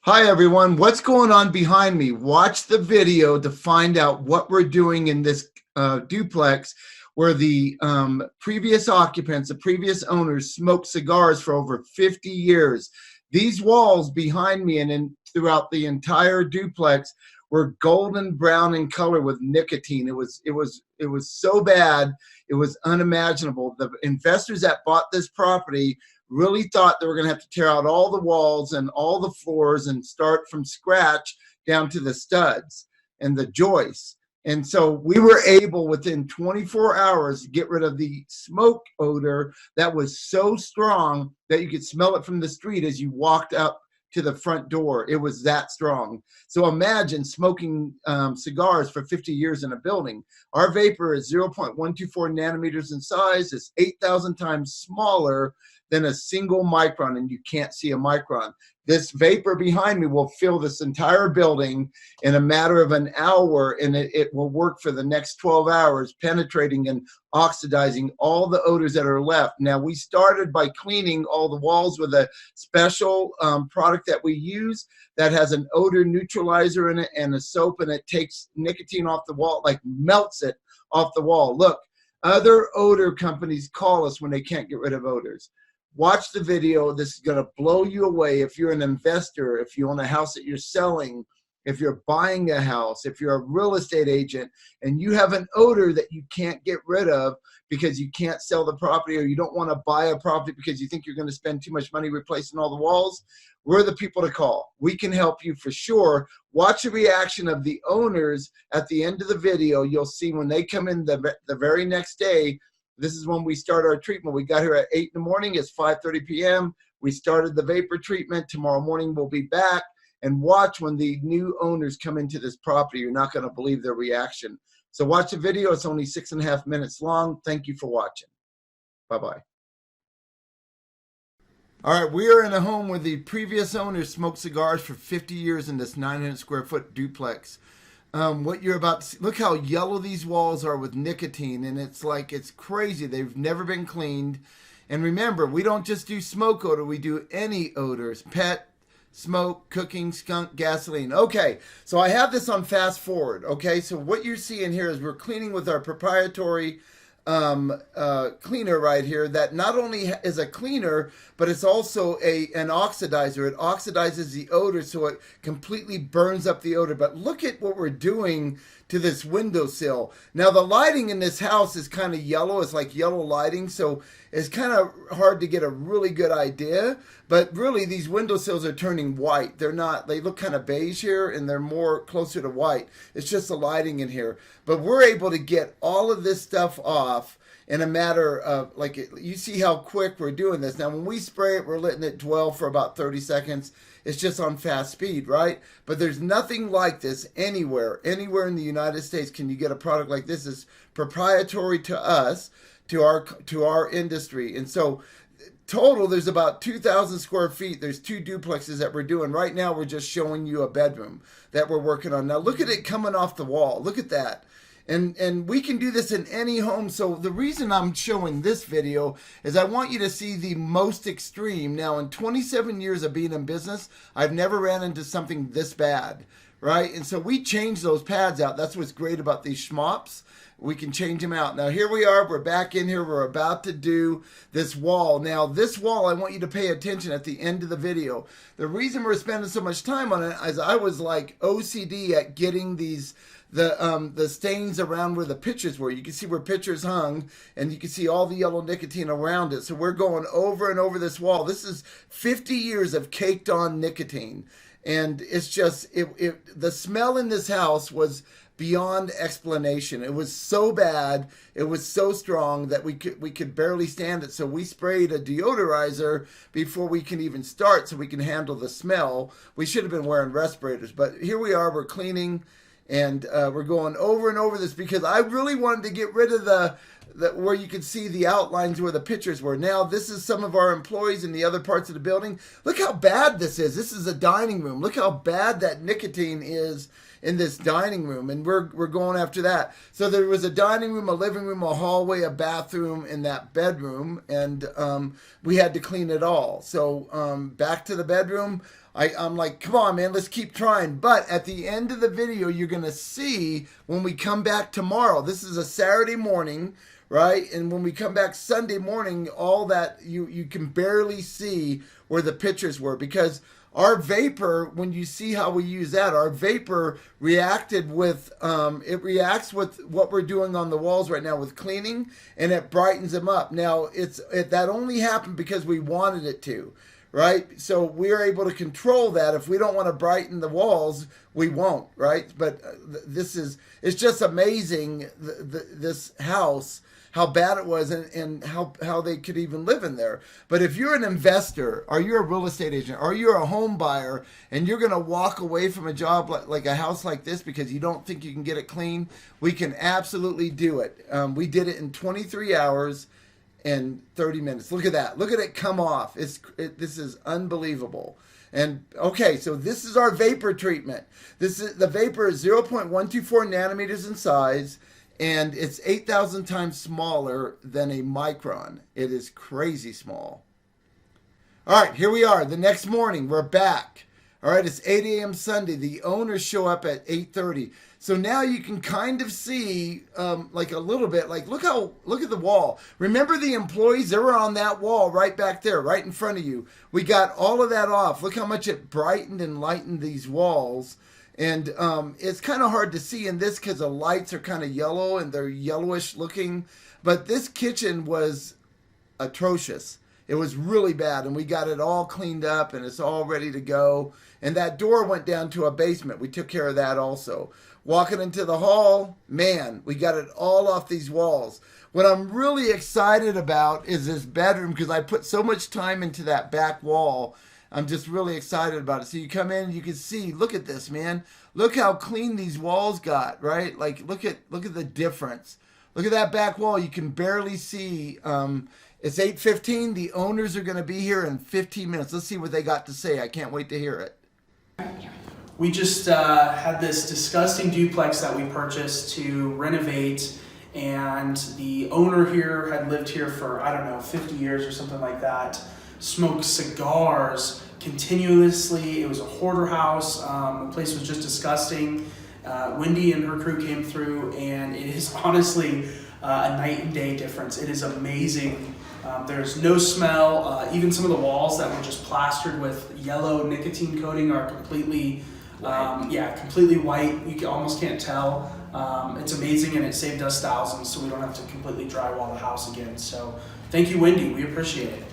Hi everyone, what's going on behind me? Watch the video to find out what we're doing in this duplex where the previous occupants, the previous owners smoked cigars for over 50 years. These walls behind me and throughout the entire duplex were golden brown in color with nicotine. It was so bad, it was unimaginable. The investors that bought this property really thought they were going to have to tear out all the walls and all the floors and start from scratch down to the studs and the joists. And so we were able within 24 hours to get rid of the smoke odor that was so strong that you could smell it from the street as you walked up to the front door. It was that strong. So imagine smoking cigars for 50 years in a building. Our vapor is 0.124 nanometers in size. It's 8,000 times smaller than a single micron, and you can't see a micron. This vapor behind me will fill this entire building in a matter of an hour, and it will work for the next 12 hours, penetrating and oxidizing all the odors that are left. Now, we started by cleaning all the walls with a special product that we use that has an odor neutralizer in it and a soap, and it takes nicotine off the wall, like melts it off the wall. Look, other odor companies call us when they can't get rid of odors. Watch the video. This is going to blow you away. If you're an investor, if you own a house that you're selling, if you're buying a house, if you're a real estate agent, and you have an odor that you can't get rid of because you can't sell the property, or you don't want to buy a property because you think you're going to spend too much money replacing all the walls, we're the people to call. We can help you for sure. Watch the reaction of the owners at the end of the video. You'll see when they come in the very next day. This is when we start our treatment. We got here at 8 in the morning. It's 5:30 p.m. We started the vapor treatment. Tomorrow morning we'll be back. And watch when the new owners come into this property. You're not going to believe their reaction. So watch the video. It's only 6.5 minutes long. Thank you for watching. Bye-bye. All right, we are in a home where the previous owners smoked cigars for 50 years in this 900 square foot duplex. What you're about to see, look how yellow these walls are with nicotine, and it's crazy. They've never been cleaned. And remember, we don't just do smoke odor, we do any odors: pet, smoke, cooking, skunk, gasoline. Okay, so I have this on fast forward. Okay, so what you're seeing here is we're cleaning with our proprietary cleaner right here that not only is a cleaner, but it's also an oxidizer. It oxidizes the odor so it completely burns up the odor. But look at what we're doing to this windowsill. Now the lighting in this house is kind of yellow. It's like yellow lighting, so it's kind of hard to get a really good idea. But really these windowsills are turning white. They're not, they look kind of beige here, and they're more closer to white. It's just the lighting in here. But we're able to get all of this stuff off in a matter of, you see how quick we're doing this. Now when we spray it, we're letting it dwell for about 30 seconds. It's just on fast speed, right? But there's nothing like this anywhere in the United States. Can you get a product like this? It's proprietary to us, to our industry. And so total, there's about 2,000 square feet. There's 2 duplexes that we're doing. Right now, we're just showing you a bedroom that we're working on. Now, look at it coming off the wall. Look at that. And we can do this in any home. So the reason I'm showing this video is I want you to see the most extreme. Now, in 27 years of being in business, I've never ran into something this bad, right? And so we change those pads out. That's what's great about these schmops. We can change them out. Now here we are, we're back in here, we're about to do this wall. Now this wall, I want you to pay attention at the end of the video. The reason we're spending so much time on it is I was like OCD at getting the stains around where the pictures were. You can see where pictures hung, and you can see all the yellow nicotine around it. So we're going over and over this wall. This is 50 years of caked on nicotine. And it's just, the smell in this house was beyond explanation. It was so bad, it was so strong that we could barely stand it. So we sprayed a deodorizer before we can even start so we can handle the smell. We should have been wearing respirators, but here we are, we're cleaning, and we're going over and over this because I really wanted to get rid of the where you could see the outlines where the pictures were. Now this is some of our employees in the other parts of the building. Look how bad this is. This is a dining room. Look how bad that nicotine is in this dining room, and we're going after that. So there was a dining room, a living room, a hallway, a bathroom, and that bedroom, and we had to clean it all. So back to the bedroom. I'm like, come on, man, let's keep trying. But at the end of the video, you're going to see when we come back tomorrow, this is a Saturday morning, right? And when we come back Sunday morning, all that, you can barely see where the pictures were, because our vapor, when you see how we use that, our vapor reacted with, it reacts with what we're doing on the walls right now with cleaning, and it brightens them up. Now, that only happened because we wanted it to, right? So we're able to control that. If we don't want to brighten the walls, we won't, right? But it's just amazing, this house, how bad it was, and how they could even live in there. But if you're an investor, or you're a real estate agent, or you're a home buyer, and you're going to walk away from a job like a house like this because you don't think you can get it clean, we can absolutely do it. We did it in 23 hours and 30 minutes. Look at that. Look at it come off. This is unbelievable. And okay, so this is our vapor treatment. The vapor is 0.124 nanometers in size, and it's 8,000 times smaller than a micron. It is crazy small. All right, here we are. The next morning, we're back. All right, it's 8 a.m. Sunday. The owners show up at 8:30. So now you can kind of see, like a little bit, like look at the wall. Remember the employees? They were on that wall right back there, right in front of you. We got all of that off. Look how much it brightened and lightened these walls. And it's kind of hard to see in this because the lights are kind of yellow and they're yellowish looking. But this kitchen was atrocious. It was really bad, and we got it all cleaned up, and it's all ready to go. And that door went down to a basement. We took care of that also. Walking into the hall, man, we got it all off these walls. What I'm really excited about is this bedroom, because I put so much time into that back wall. I'm just really excited about it. So you come in and you can see, look at this, man. Look how clean these walls got, right? Like, look at the difference. Look at that back wall. You can barely see. It's 8:15. The owners are going to be here in 15 minutes. Let's see what they got to say. I can't wait to hear it. We just had this disgusting duplex that we purchased to renovate, and the owner here had lived here for, I don't know, 50 years or something like that. Smoked cigars continuously. It was a hoarder house. The place was just disgusting. Wendy and her crew came through, and it is honestly a night and day difference. It is amazing. There's no smell. Even some of the walls that were just plastered with yellow nicotine coating are completely, completely white. You almost can't tell. It's amazing, and it saved us thousands, so we don't have to completely drywall the house again. So thank you, Wendy. We appreciate it.